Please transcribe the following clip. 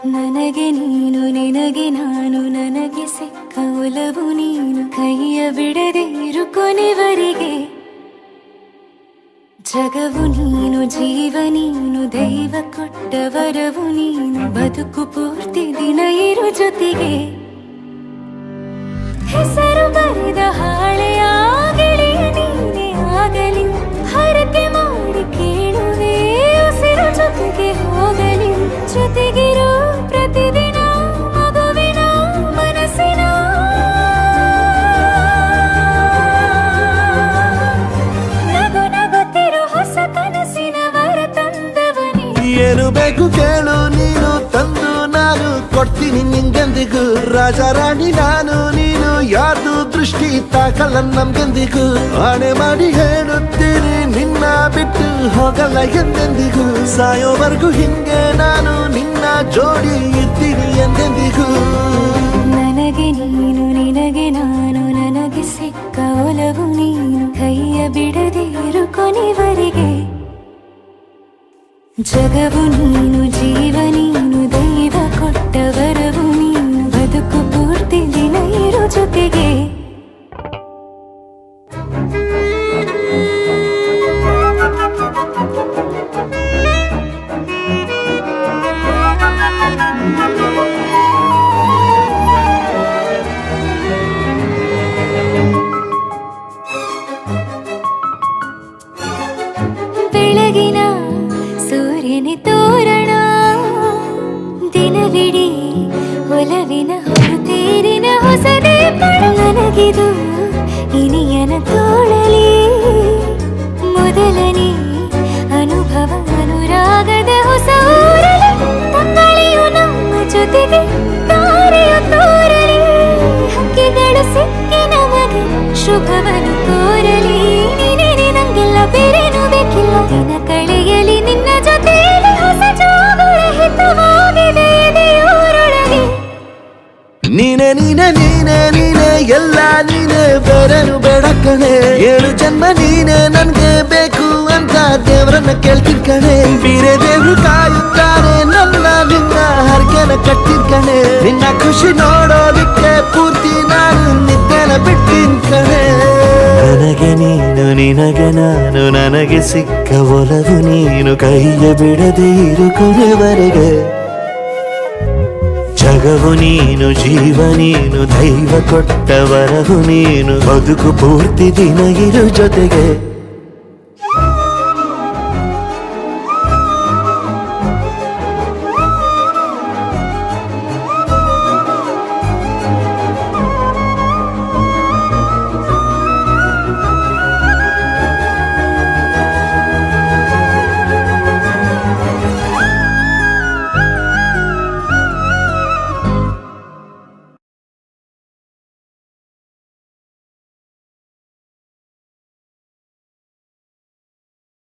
ನನಗೆ ನೀನು ನಿನಗೆ ನಾನು ನನಗೆ ಸಿಕ್ಕ ಒಲವು ನೀನು ಕೈಯ ಬಿಡದೆ ಇರು ಕೊನೆವರೆಗೆ ಜಗವು ನೀನು ಜೀವ ನೀನು ದೈವ ಕೊಟ್ಟ ವರವು ನೀನು ಬದುಕು ಪೂರ್ತಿ ದಿನ ಇರು ಜೊತೆಗೆ ಹೆಸರು ಬರೆದ ಹಾಳೆಯ ಗೆಳೆಯ ನೀನೇ ಆಗಲಿ ಹರಕೆ ಮಾಡಿ ಕೇಳುವೆ ಉಸಿರು ಜೊತೆಗೆ ಹೋಗಲಿ ಜೊತೆಗಿರೋ ಪ್ರತಿದಿನ ಮಗುವಿನ ಮನಸ್ಸಿನ ನಗು ನಗುತ್ತಿರೋ ಹೊಸ ಕನಸಿನ ವರ ತಂದವನೇ ಏನು ಬೇಕು ಕೇಳು ನೀನು ತಂದು ನಾನು ಕೊಡ್ತೀನಿ ನಿಂಗೆಂದಿಗೂ ರಾಜ ರಾಣಿ ನಾನು ನೀನು ಯಾರ್ದು ದೃಷ್ಟಿ ತಾಕಲ್ಲ ನಮ್ಗೆಂದಿಗೂ ಆಣೆ ಮಾಡಿ ಹೇಳುತ್ತೀನಿ ನಿನ್ನ ಬಿಟ್ಟು ಹೋಗಲ್ಲ ಎಂದೆಂದಿಗೂ ಸಾಯೋವರೆಗೂ ಹಿಂಗೆ ನಾನು ನಿನ್ನ ಜೋಡಿ ಇರ್ತೀನಿ ಎಂದೆಂದಿಗೂ ನನಗೆ ನೀನು ನಿನಗೆ ನಾನು ನನಗೆ ಸಿಕ್ಕ ಒಲವು ನೀನು ಕೈಯ ಬಿಡದೆ ಇರು ಕೊನೆವರೆಗೆ ಜಗವು ನೀನು ಜೀವ ನೀನು ದೈವ ಕೊಟ್ಟ ವರವು ನೀನು ಬದುಕು ಪೂರ್ತಿ ದಿನ ಇರು ಜೊತೆಗೆ ಬೆಳಗಿನ ಸೂರ್ಯನೇ ತೋರಣ ದಿನವಿಡೀ ಒಲವಿನ ಹೊರತೇರಿನ ಹೊಸದೇ ನನಗಿದು ಇನಿಯನ ತೋಳಲಿ ಮೊದಲನೇ ಅನುಭವ ಅನುರಾಗದ ಹೊಸ ಊರಲಿ ತಂಗಳಿಯು ನಮ್ಮ ಜೊತೆಗೆ ತಾರೆಯು ತೋರಲಿ ಹಕ್ಕಿಗಳು ಸಿಕ್ಕಿ ನಮಗೆ ಶುಭವನ್ನು ಕೋರಲಿ ನೀನೇ ನಂಗೆಲ್ಲ ಬೇರೇನು ಬೇಕಿಲ್ಲ ದಿನ ಕಳೆಯಲಿ ನಿನ್ನ ಜೊತೆಯಲ್ಲಿ ಹೊಸ ಜೋಗುಳ ಹಿತವಾಗಿದೆ ದೇವರೊಳಗೆ ನೀನೆ ನೀನೆ ನೀನೆ ನೀನೆ ಎಲ್ಲ ನೀನೆ ಬೇರೆನು ಬೇಡ ಕಣೆ ಏಳು ಜನ್ಮ ನೀನೆ ನನ್ಗೆ ಬೇಕು ಅಂತ ದೇವರನ್ನ ಕೇಳ್ತೀನಿ ಕಣೆ ಬೇರೆ ದೇವ್ರು ಕಾಯುತ್ತಾರೆ ನನ್ನ ನಿನ್ನ ಹರಕೆನ ಕಟ್ಟಿನ ಕಣೆ ನಿನ್ನ ಖುಷಿ ನೋಡೋದಿಕ್ಕೆ ಪೂರ್ತಿ ನಾನು ನಿದ್ದೆನ ಬಿಟ್ಟಿನ ಕಣೆ ನನಗೆ ನೀನು ನಿನಗೆ ನಾನು ನನಗೆ ಸಿಕ್ಕ ಒಲವು ನೀನು ಕೈಯ ಬಿಡದೆ ಇರು ಕೊನೆವರೆಗೆ ಜಗವು ನೀನು ಜೀವ ನೀನು ದೈವ ಕೊಟ್ಟ ವರವು ನೀನು ಬದುಕು ಪೂರ್ತಿ ದಿನ ಇರು ಜೊತೆಗೆ